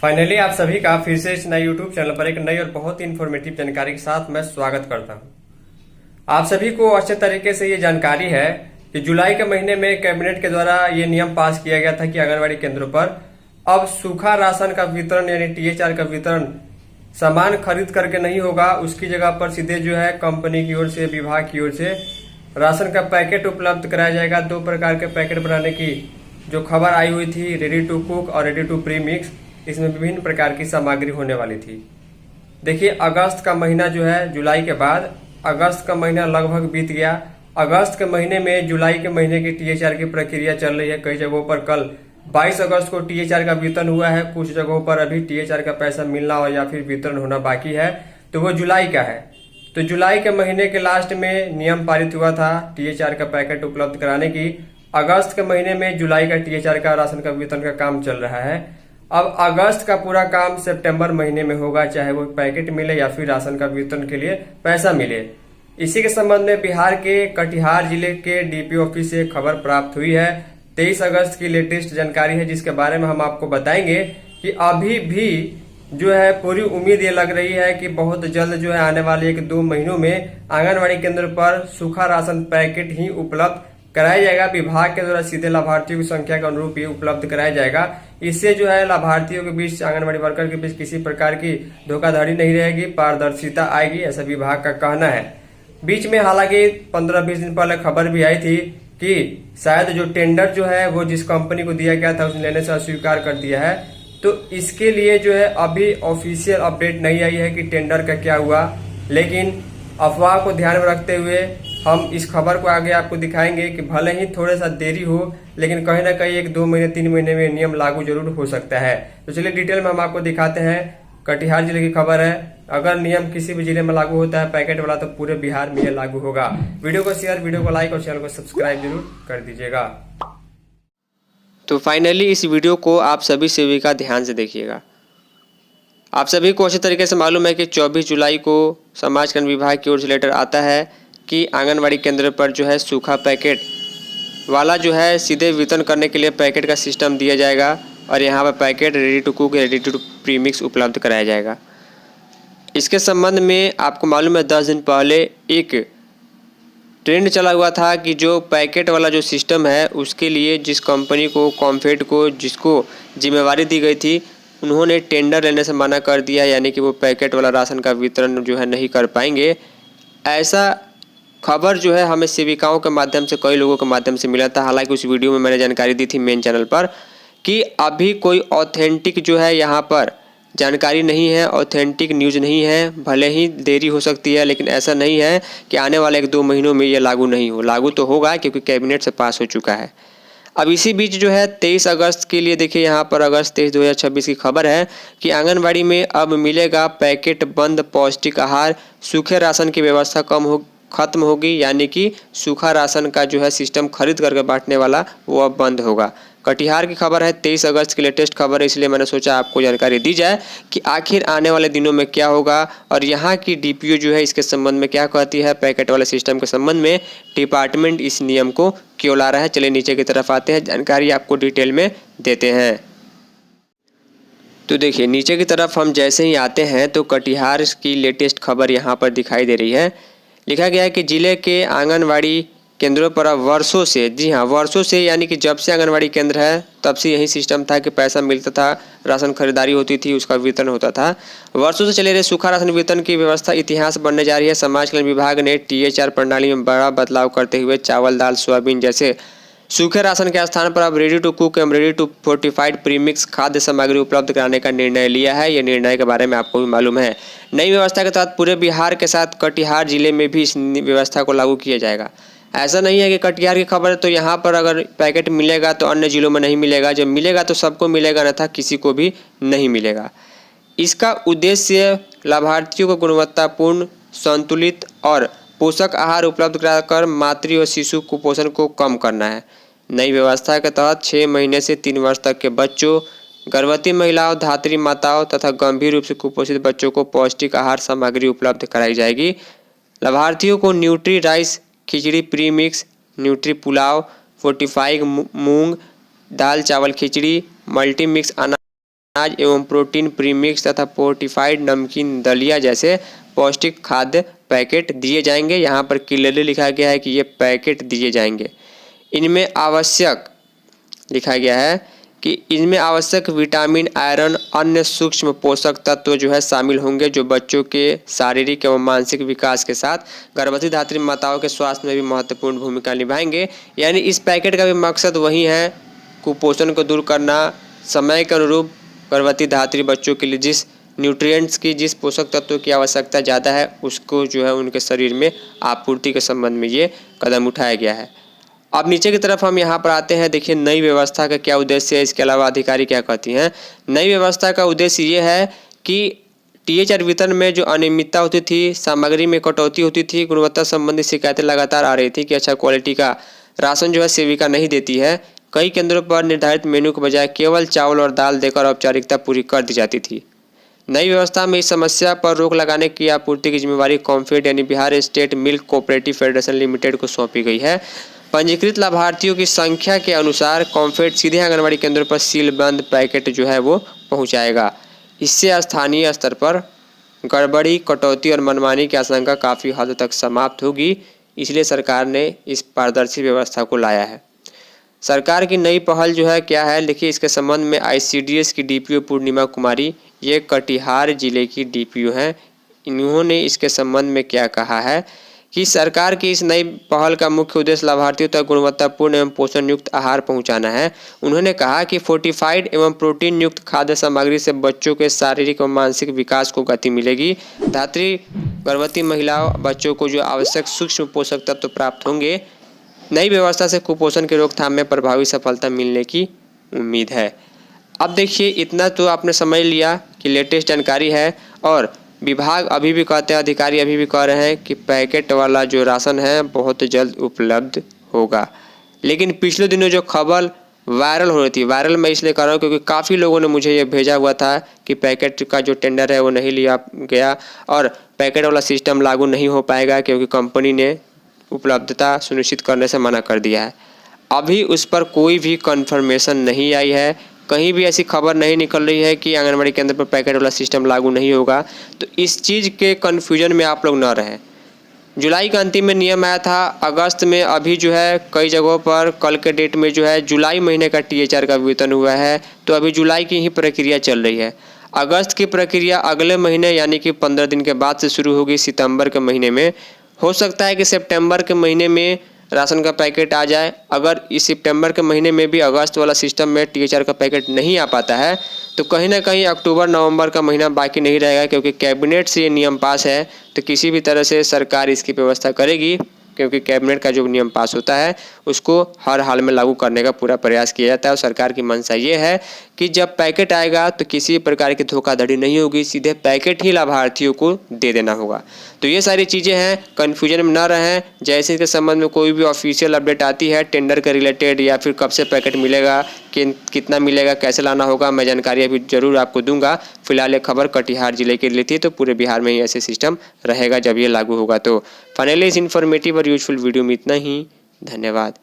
Finally आप सभी का फिर से इस नए यूट्यूब चैनल पर एक नई और बहुत ही इन्फॉर्मेटिव जानकारी के साथ मैं स्वागत करता हूं। आप सभी को अच्छे तरीके से ये जानकारी है कि जुलाई के महीने में कैबिनेट के द्वारा ये नियम पास किया गया था कि आंगनबाड़ी केंद्रों पर अब सूखा राशन का वितरण यानी THR का वितरण सामान खरीद करके नहीं होगा। उसकी जगह पर सीधे जो है कंपनी की ओर से, विभाग की ओर से राशन का पैकेट उपलब्ध कराया जाएगा। 2 प्रकार के पैकेट बनाने की जो खबर आई हुई थी, रेडी टू कुक और रेडी टू प्री मिक्स, इसमें विभिन्न प्रकार की सामग्री होने वाली थी। देखिए, अगस्त का महीना जो है, जुलाई के बाद अगस्त का महीना लगभग बीत गया। अगस्त के महीने में जुलाई के महीने की THR की प्रक्रिया चल रही है। कई जगहों पर कल 22 अगस्त को THR का वितरण हुआ है, कुछ जगहों पर अभी THR का पैसा मिलना और या फिर वितरण होना बाकी है, तो वो जुलाई का है। तो जुलाई के महीने के लास्ट में नियम पारित हुआ था THR का पैकेट उपलब्ध कराने की। अगस्त के महीने में जुलाई का THR का राशन का वितरण का काम चल रहा है। अब अगस्त का पूरा काम सितंबर महीने में होगा, चाहे वो पैकेट मिले या फिर राशन का वितरण के लिए पैसा मिले। इसी के संबंध में बिहार के कटिहार जिले के DPO ऑफिस से खबर प्राप्त हुई है। 23 अगस्त की लेटेस्ट जानकारी है, जिसके बारे में हम आपको बताएंगे कि अभी भी जो है पूरी उम्मीद ये लग रही है कि बहुत जल्द जो है आने वाले 1-2 महीनों में आंगनबाड़ी केंद्र पर सूखा राशन पैकेट ही उपलब्ध कराया जाएगा। विभाग के द्वारा सीधे लाभार्थियों की संख्या के अनुरूप ये उपलब्ध कराया जाएगा। इससे जो है लाभार्थियों के बीच, आंगनबाड़ी वर्कर के बीच किसी प्रकार की धोखाधड़ी नहीं रहेगी, पारदर्शिता आएगी, ऐसा विभाग का कहना है। बीच में हालांकि 15-20 दिन पहले खबर भी आई थी कि शायद जो टेंडर जो है वो जिस कंपनी को दिया गया था उसने लेने से अस्वीकार कर दिया है। तो इसके लिए जो है अभी ऑफिशियल अपडेट नहीं आई है कि टेंडर का क्या हुआ, लेकिन अफवाह को ध्यान में रखते हुए हम इस खबर को आगे आपको दिखाएंगे कि भले ही थोड़ा सा देरी हो, लेकिन कहीं ना कहीं 1-2 महीने 3 महीने में नियम लागू जरूर हो सकता है। तो चलिए डिटेल में हम आपको दिखाते हैं। कटिहार जिले की खबर है। अगर नियम किसी भी जिले में लागू होता है पैकेट वाला, तो पूरे बिहार में यह लागू होगा। वीडियो को शेयर, वीडियो को लाइक और चैनल को सब्सक्राइब जरूर कर दीजिएगा। तो फाइनली इस वीडियो को आप सभी का ध्यान से देखिएगा। आप सभी को अच्छे तरीके से मालूम है कि 24 जुलाई को समाज कल्याण विभाग की ओर से लेटर आता है कि आंगनबाड़ी केंद्र पर जो है सूखा पैकेट वाला जो है सीधे वितरण करने के लिए पैकेट का सिस्टम दिया जाएगा और यहाँ पर packet ready to cook, ready to premix उपलब्ध कराया जाएगा। इसके संबंध में आपको मालूम है 10 दिन पहले एक ट्रेंड चला हुआ था कि जो पैकेट वाला जो सिस्टम है उसके लिए जिस कंपनी को, कॉम्फेड को, जिसको जिम्मेवारी दी गई थी, उन्होंने टेंडर लेने से मना कर दिया, यानी कि वो पैकेट वाला राशन का वितरण जो है नहीं कर पाएंगे। ऐसा खबर जो है हमें सेविकाओं के माध्यम से, कई लोगों के माध्यम से मिला था। हालांकि उस वीडियो में मैंने जानकारी दी थी मेन चैनल पर कि अभी कोई ऑथेंटिक जो है यहाँ पर जानकारी नहीं है, ऑथेंटिक न्यूज़ नहीं है। भले ही देरी हो सकती है, लेकिन ऐसा नहीं है कि आने वाले 1-2 महीनों में ये लागू नहीं हो। लागू तो होगा क्योंकि कैबिनेट से पास हो चुका है। अब इसी बीच जो है 23 अगस्त के लिए देखिए, यहाँ पर अगस्त 23, 2026 की खबर है कि आंगनबाड़ी में अब मिलेगा पैकेट बंद पौष्टिक आहार। सूखे राशन की व्यवस्था खत्म होगी, यानी कि सूखा राशन का जो है सिस्टम खरीद करके बांटने वाला वो अब बंद होगा। कटिहार की खबर है, 23 अगस्त की लेटेस्ट खबर है, इसलिए मैंने सोचा आपको जानकारी दी जाए कि आखिर आने वाले दिनों में क्या होगा और यहाँ की DPO जो है इसके संबंध में क्या कहती है। पैकेट वाले सिस्टम के संबंध में डिपार्टमेंट इस नियम को क्यों ला रहा है। चलिए नीचे की तरफ आते हैं, जानकारी आपको डिटेल में देते हैं। तो देखिए, नीचे की तरफ हम जैसे ही आते हैं तो कटिहार की लेटेस्ट खबर यहाँ पर दिखाई दे रही है। लिखा गया है कि जिले के आंगनवाड़ी केंद्रों पर अब वर्षों से, जी हाँ वर्षों से, यानी कि जब से आंगनवाड़ी केंद्र है तब से यही सिस्टम था कि पैसा मिलता था, राशन खरीदारी होती थी, उसका वितरण होता था। वर्षों से चले रहे सूखा राशन वितरण की व्यवस्था इतिहास बनने जा रही है। समाज कल्याण विभाग ने THR प्रणाली में बड़ा बदलाव करते हुए चावल, दाल, सोयाबीन जैसे सूखे राशन के स्थान पर अब रेडी टू कुक एवं रेडी टू फोर्टिफाइड प्रीमिक्स खाद्य सामग्री उपलब्ध कराने का निर्णय लिया है। यह निर्णय के बारे में आपको भी मालूम है। नई व्यवस्था के तहत पूरे बिहार के साथ कटिहार जिले में भी इस व्यवस्था को लागू किया जाएगा। ऐसा नहीं है कि कटिहार की खबर है तो यहाँ पर अगर पैकेट मिलेगा तो अन्य जिलों में नहीं मिलेगा। जब मिलेगा तो सबको मिलेगा, अन्यथा किसी को भी नहीं मिलेगा। इसका उद्देश्य लाभार्थियों को गुणवत्तापूर्ण, संतुलित और पोषक आहार उपलब्ध कराकर मातृ और शिशु कुपोषण को कम करना है। नई व्यवस्था के तहत 6 महीने से 3 वर्ष तक के बच्चों, गर्भवती महिलाओं, धात्री माताओं तथा गंभीर रूप से कुपोषित बच्चों को पौष्टिक आहार सामग्री उपलब्ध कराई जाएगी। लाभार्थियों को न्यूट्री राइस, खिचड़ी pre mix, nutri pulao, fortified मूंग दाल चावल खिचड़ी, मल्टी मिक्स अनाज अनाज एवं प्रोटीन प्रीमिक्स तथा फोर्टिफाइड नमकीन दलिया जैसे पौष्टिक खाद्य पैकेट दिए जाएंगे। यहाँ पर क्लियरली लिखा गया है कि ये पैकेट दिए जाएंगे। इनमें आवश्यक लिखा गया है कि इनमें आवश्यक विटामिन, आयरन, अन्य सूक्ष्म पोषक तत्व जो है शामिल होंगे, जो बच्चों के शारीरिक एवं मानसिक विकास के साथ गर्भवती धात्री माताओं के स्वास्थ्य में भी महत्वपूर्ण भूमिका निभाएंगे। यानी इस पैकेट का भी मकसद वही है, कुपोषण को दूर करना, समय के अनुरूप गर्भवती धात्री बच्चों के लिए जिस न्यूट्रिएंट्स की, जिस पोषक तत्वों की आवश्यकता ज़्यादा है, उसको जो है उनके शरीर में आपूर्ति के संबंध में ये कदम उठाया गया है। अब नीचे की तरफ हम यहाँ पर आते हैं। देखिए नई व्यवस्था का क्या उद्देश्य है, इसके अलावा अधिकारी क्या कहती हैं। नई व्यवस्था का उद्देश्य ये है कि THR वितरण में जो अनियमितता होती थी, सामग्री में कटौती होती थी, गुणवत्ता संबंधी शिकायतें लगातार आ रही थी कि अच्छा क्वालिटी का राशन जो है सेविका नहीं देती है। कई केंद्रों पर निर्धारित मेन्यू के बजाय केवल चावल और दाल देकर औपचारिकता पूरी कर दी जाती थी। नई व्यवस्था में इस समस्या पर रोक लगाने की आपूर्ति की जिम्मेवारी कॉम्फेड यानी Bihar state milk cooperative federation limited को सौंपी गई है। पंजीकृत लाभार्थियों की संख्या के अनुसार कॉम्फेड सीधे आंगनबाड़ी केंद्रों पर सीलबंद पैकेट जो है वो पहुंचाएगा। इससे स्थानीय स्तर पर गड़बड़ी, कटौती और मनमानी की आशंका काफ़ी हद तक समाप्त होगी। इसलिए सरकार ने इस पारदर्शी व्यवस्था को लाया है। सरकार की नई पहल जो है क्या है, देखिए इसके संबंध में ICDS की DPO पूर्णिमा कुमारी, ये कटिहार जिले की DPO हैं, इन्होंने इसके संबंध में क्या कहा है कि सरकार की इस नई पहल का मुख्य उद्देश्य लाभार्थियों तक गुणवत्तापूर्ण एवं पोषण युक्त आहार पहुंचाना है। उन्होंने कहा कि फोर्टिफाइड एवं प्रोटीन युक्त खाद्य सामग्री से बच्चों के शारीरिक और मानसिक विकास को गति मिलेगी। धात्री गर्भवती महिलाओं, बच्चों को जो आवश्यक सूक्ष्म पोषक तत्व प्राप्त होंगे। नई व्यवस्था से कुपोषण की रोकथाम में प्रभावी सफलता मिलने की उम्मीद है। अब देखिए इतना तो आपने समझ लिया कि लेटेस्ट जानकारी है, और विभाग अभी भी कहते हैं, अधिकारी अभी भी कह रहे हैं कि पैकेट वाला जो राशन है बहुत जल्द उपलब्ध होगा। लेकिन पिछले दिनों जो खबर वायरल हो रही थी, वायरल मैं इसलिए कर रहा हूँ क्योंकि काफ़ी लोगों ने मुझे ये भेजा हुआ था कि पैकेट का जो टेंडर है वो नहीं लिया गया और पैकेट वाला सिस्टम लागू नहीं हो पाएगा क्योंकि कंपनी ने उपलब्धता सुनिश्चित करने से मना कर दिया है। अभी उस पर कोई भी कंफर्मेशन नहीं आई है, कहीं भी ऐसी खबर नहीं निकल रही है कि आंगनबाड़ी केंद्र पर पैकेट वाला सिस्टम लागू नहीं होगा। तो इस चीज़ के कन्फ्यूजन में आप लोग न रहें। जुलाई का अंतिम में नियम आया था, अगस्त में अभी जो है कई जगहों पर कल के डेट में जो है जुलाई महीने का THR का वेतन हुआ है, तो अभी जुलाई की ही प्रक्रिया चल रही है। अगस्त की प्रक्रिया अगले महीने यानी कि 15 दिन के बाद से शुरू होगी, सितंबर के महीने में। हो सकता है कि सितंबर के महीने में राशन का पैकेट आ जाए। अगर इस सितंबर के महीने में भी अगस्त वाला सिस्टम में THR का पैकेट नहीं आ पाता है तो कहीं ना कहीं अक्टूबर नवंबर का महीना बाकी नहीं रहेगा, क्योंकि कैबिनेट से ये नियम पास है। तो किसी भी तरह से सरकार इसकी व्यवस्था करेगी, क्योंकि कैबिनेट का जो नियम पास होता है उसको हर हाल में लागू करने का पूरा प्रयास किया जाता है। और सरकार की मंशा ये है कि जब पैकेट आएगा तो किसी प्रकार की धोखाधड़ी नहीं होगी, सीधे पैकेट ही लाभार्थियों को दे देना होगा। तो ये सारी चीज़ें हैं, कन्फ्यूजन में न रहें। जैसे इसके संबंध में कोई भी ऑफिशियल अपडेट आती है टेंडर के रिलेटेड या फिर कब से पैकेट मिलेगा, कितना मिलेगा, कैसे लाना होगा, मैं जानकारी अभी जरूर आपको दूंगा। फिलहाल ये खबर कटिहार जिले के लिए थी, तो पूरे बिहार में ही ऐसे सिस्टम रहेगा जब ये लागू होगा। तो फाइनली इस इन्फॉर्मेटिव और यूजफुल वीडियो में इतना ही। धन्यवाद।